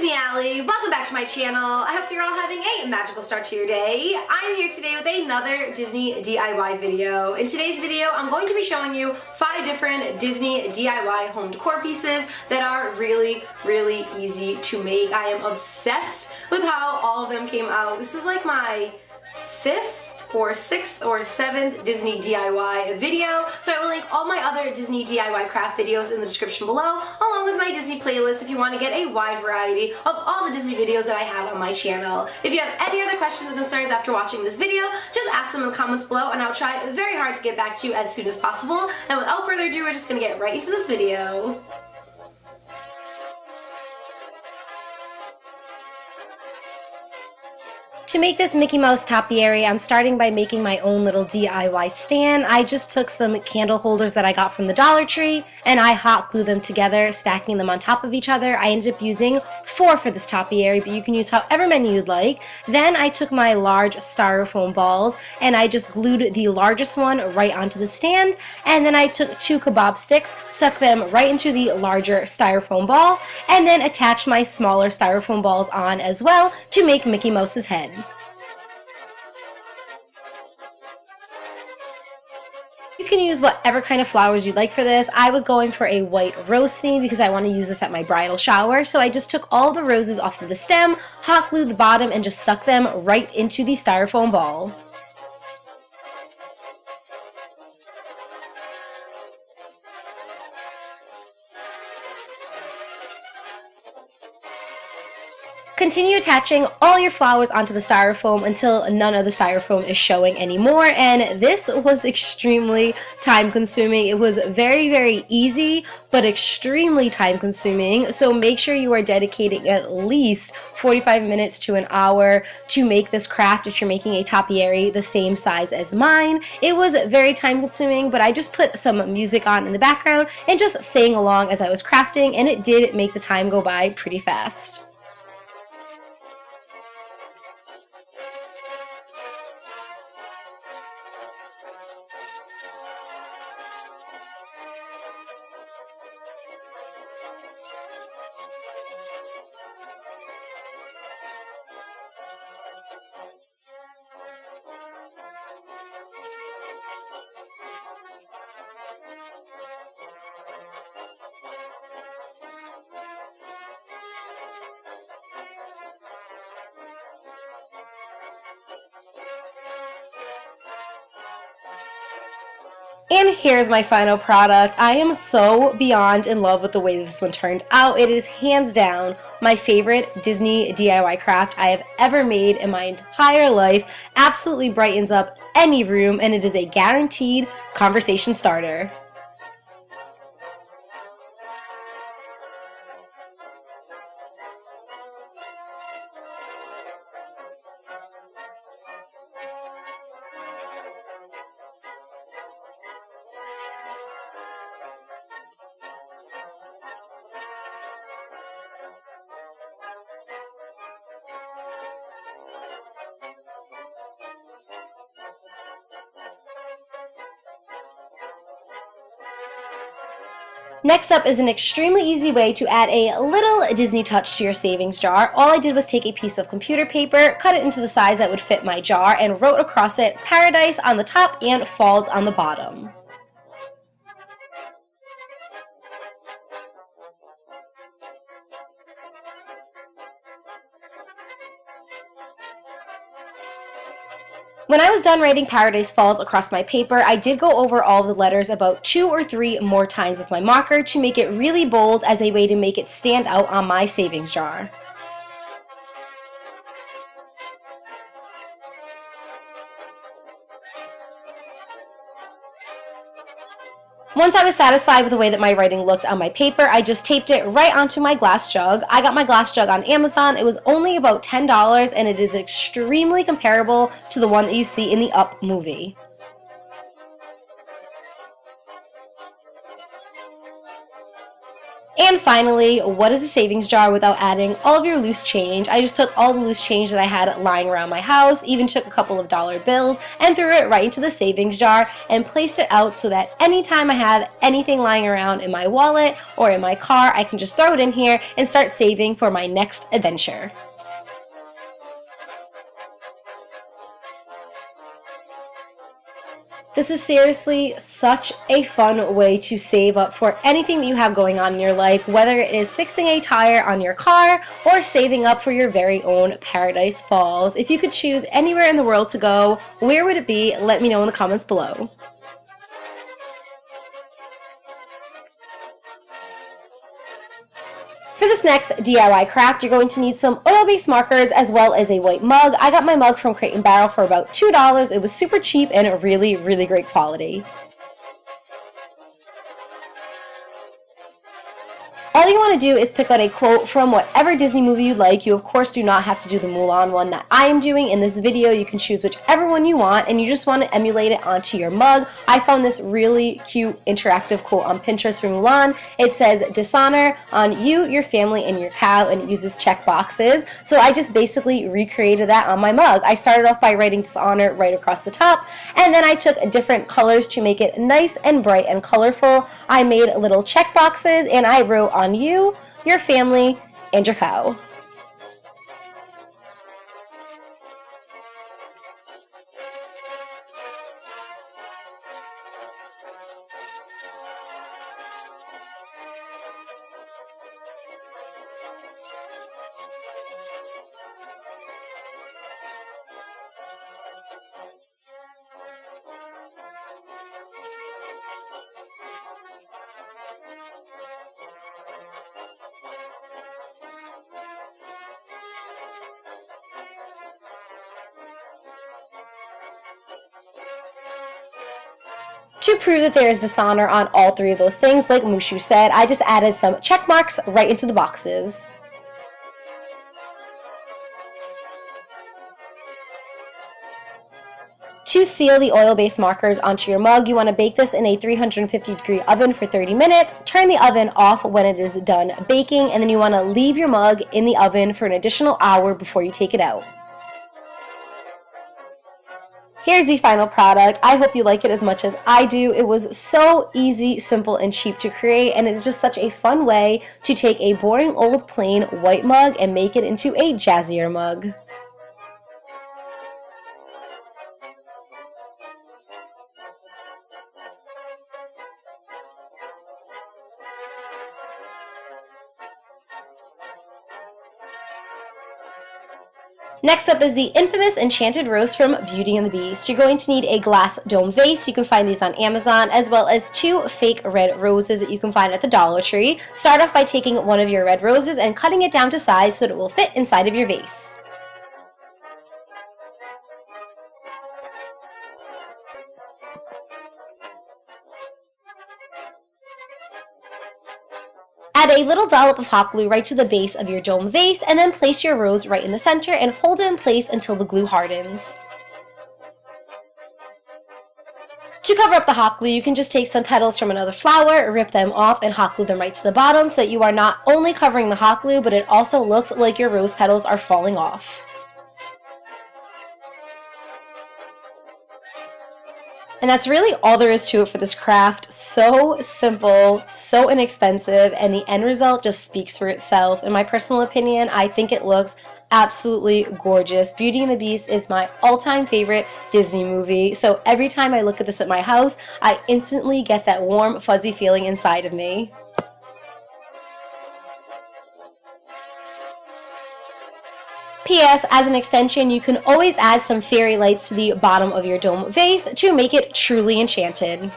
me, Allie. Welcome back to my channel. I hope you're all having a magical start to your day. I'm here today with another Disney DIY video. In today's video, I'm going to be showing you 5 different Disney DIY home decor pieces that are really easy to make. I am obsessed with how all of them came out. This is like my 5th or 6th or 7th Disney DIY video. So I will link all my other Disney DIY craft videos in the description below, along with my Disney playlist if you want to get a wide variety of all the Disney videos that I have on my channel. If you have any other questions or concerns after watching this video, just ask them in the comments below and I'll try very hard to get back to you as soon as possible. And without further ado, we're just gonna get right into this video. To make this Mickey Mouse topiary, I'm starting by making my own little DIY stand. I just took some candle holders that I got from the Dollar Tree and I hot glued them together, stacking them on top of each other. I ended up using 4 for this topiary, but you can use however many you'd like. Then I took my large styrofoam balls and I just glued the largest one right onto the stand, and then I took 2 kebab sticks, stuck them right into the larger styrofoam ball, and then attached my smaller styrofoam balls on as well to make Mickey Mouse's head. You can use whatever kind of flowers you'd like for this. I was going for a white rose theme because I want to use this at my bridal shower. So I just took all the roses off of the stem, hot glued the bottom, and just stuck them right into the styrofoam ball. Continue attaching all your flowers onto the styrofoam until none of the styrofoam is showing anymore, and this was extremely time consuming. It was very easy but extremely time consuming, so make sure you are dedicating at least 45 minutes to an hour to make this craft if you're making a topiary the same size as mine. It was very time consuming, but I just put some music on in the background and just sang along as I was crafting, and it did make the time go by pretty fast. And here's my final product. I am so beyond in love with the way this one turned out. It is hands down my favorite Disney DIY craft I have ever made in my entire life. Absolutely brightens up any room, and it is a guaranteed conversation starter. Next up is an extremely easy way to add a little Disney touch to your savings jar. All I did was take a piece of computer paper, cut it into the size that would fit my jar, and wrote across it Paradise on the top and Falls on the bottom. When I was done writing Paradise Falls across my paper, I did go over all of the letters about 2 or 3 more times with my marker to make it really bold as a way to make it stand out on my savings jar. Once I was satisfied with the way that my writing looked on my paper, I just taped it right onto my glass jug. I got my glass jug on Amazon. It was only about $10 and it is extremely comparable to the one that you see in the Up movie. And finally, what is a savings jar without adding all of your loose change? I just took all the loose change that I had lying around my house, even took a couple of dollar bills, and threw it right into the savings jar and placed it out so that anytime I have anything lying around in my wallet or in my car, I can just throw it in here and start saving for my next adventure. This is seriously such a fun way to save up for anything that you have going on in your life, whether it is fixing a tire on your car or saving up for your very own Paradise Falls. If you could choose anywhere in the world to go, where would it be? Let me know in the comments below. For this next DIY craft, you're going to need some oil-based markers as well as a white mug. I got my mug from Crate & Barrel for about $2. It was super cheap and really, really great quality. All you want to do is pick out a quote from whatever Disney movie you like. You of course do not have to do the Mulan one that I am doing in this video. You can choose whichever one you want, and you just want to emulate it onto your mug. I found this really cute interactive quote on Pinterest from Mulan. It says, "Dishonor on you, your family, and your cow," and it uses check boxes. So I just basically recreated that on my mug. I started off by writing dishonor right across the top, and then I took different colors to make it nice and bright and colorful. I made little check boxes, and I wrote on you, your family, and your cow. To prove that there is dishonor on all three of those things, like Mushu said, I just added some check marks right into the boxes. To seal the oil-based markers onto your mug, you want to bake this in a 350-degree oven for 30 minutes. Turn the oven off when it is done baking, and then you want to leave your mug in the oven for an additional hour before you take it out. Here's the final product. I hope you like it as much as I do. It was so easy, simple, and cheap to create, and it's just such a fun way to take a boring old plain white mug and make it into a jazzier mug. Next up is the infamous enchanted rose from Beauty and the Beast. You're going to need a glass dome vase. You can find these on Amazon, as well as 2 fake red roses that you can find at the Dollar Tree. Start off by taking one of your red roses and cutting it down to size so that it will fit inside of your vase. Add a little dollop of hot glue right to the base of your dome vase, and then place your rose right in the center and hold it in place until the glue hardens. To cover up the hot glue, you can just take some petals from another flower, rip them off, and hot glue them right to the bottom so that you are not only covering the hot glue, but it also looks like your rose petals are falling off. And that's really all there is to it for this craft. So simple, so inexpensive, and the end result just speaks for itself. In my personal opinion, I think it looks absolutely gorgeous. Beauty and the Beast is my all-time favorite Disney movie, so every time I look at this at my house, I instantly get that warm, fuzzy feeling inside of me. P.S. As an extension, you can always add some fairy lights to the bottom of your dome vase to make it truly enchanted.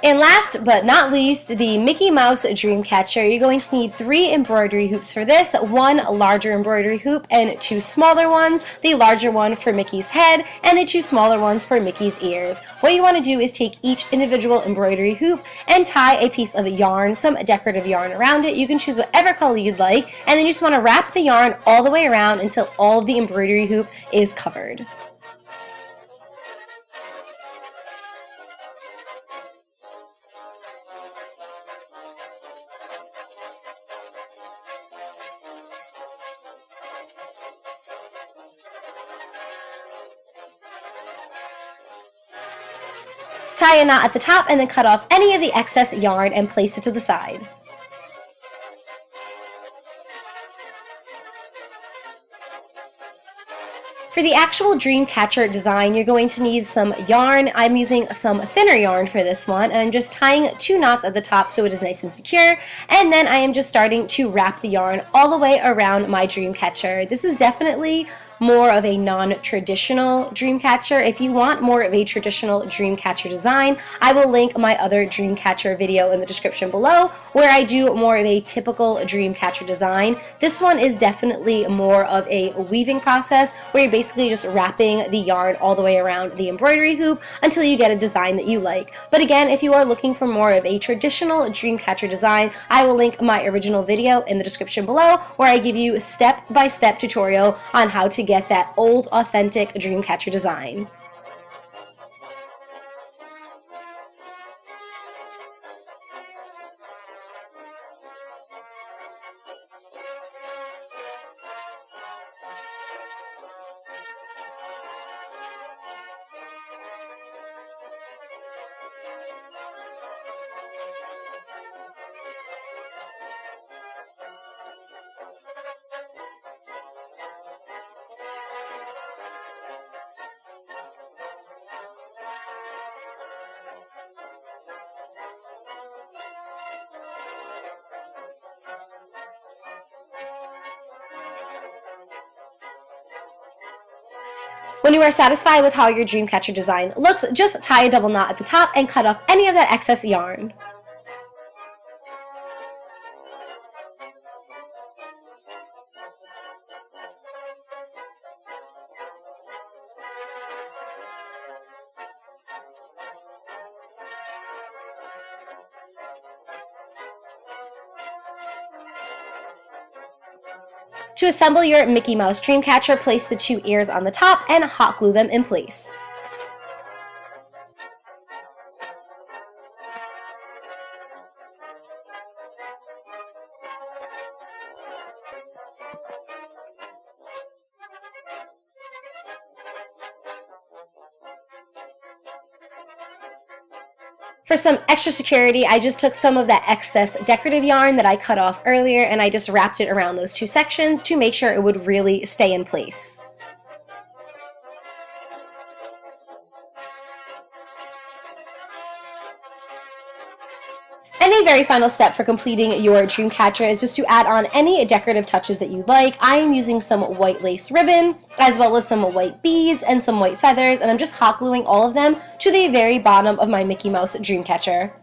And last but not least, the Mickey Mouse Dreamcatcher. You're going to need 3 embroidery hoops for this, 1 larger embroidery hoop and 2 smaller ones, the larger one for Mickey's head and the 2 smaller ones for Mickey's ears. What you want to do is take each individual embroidery hoop and tie a piece of yarn, some decorative yarn around it. You can choose whatever color you'd like, and then you just want to wrap the yarn all the way around until all of the embroidery hoop is covered. Tie a knot at the top and then cut off any of the excess yarn and place it to the side. For the actual dream catcher design, you're going to need some yarn. I'm using some thinner yarn for this one, and I'm just tying 2 knots at the top so it is nice and secure, and then I am just starting to wrap the yarn all the way around my dream catcher. This is definitely more of a non-traditional dream catcher. If you want more of a traditional dream catcher design, I will link my other dream catcher video in the description below where I do more of a typical dream catcher design. This one is definitely more of a weaving process where you're basically just wrapping the yarn all the way around the embroidery hoop until you get a design that you like. But again, if you are looking for more of a traditional dream catcher design, I will link my original video in the description below where I give you a step-by-step tutorial on how to get that old, authentic dream catcher design. When you are satisfied with how your dream catcher design looks, just tie a double knot at the top and cut off any of that excess yarn. To assemble your Mickey Mouse dream catcher, place the 2 ears on the top and hot glue them in place. For some extra security, I just took some of that excess decorative yarn that I cut off earlier and I just wrapped it around those 2 sections to make sure it would really stay in place. And a very final step for completing your dream catcher is just to add on any decorative touches that you like. I am using some white lace ribbon, as well as some white beads and some white feathers, and I'm just hot gluing all of them to the very bottom of my Mickey Mouse dream catcher.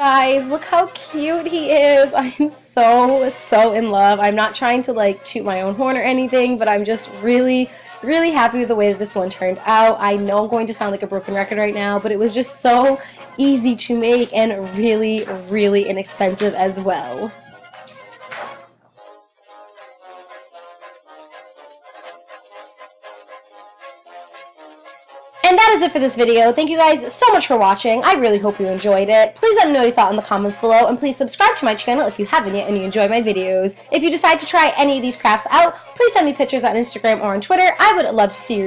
Guys, look how cute he is. I'm so in love. I'm not trying to like toot my own horn or anything, but I'm just really happy with the way that this one turned out. I know I'm going to sound like a broken record right now, but it was just so easy to make and really inexpensive as well. And that is it for this video. Thank you guys so much for watching. I really hope you enjoyed it. Please let me know your thought in the comments below, and please subscribe to my channel if you haven't yet and you enjoy my videos. If you decide to try any of these crafts out, please send me pictures on Instagram or on Twitter. I would love to see your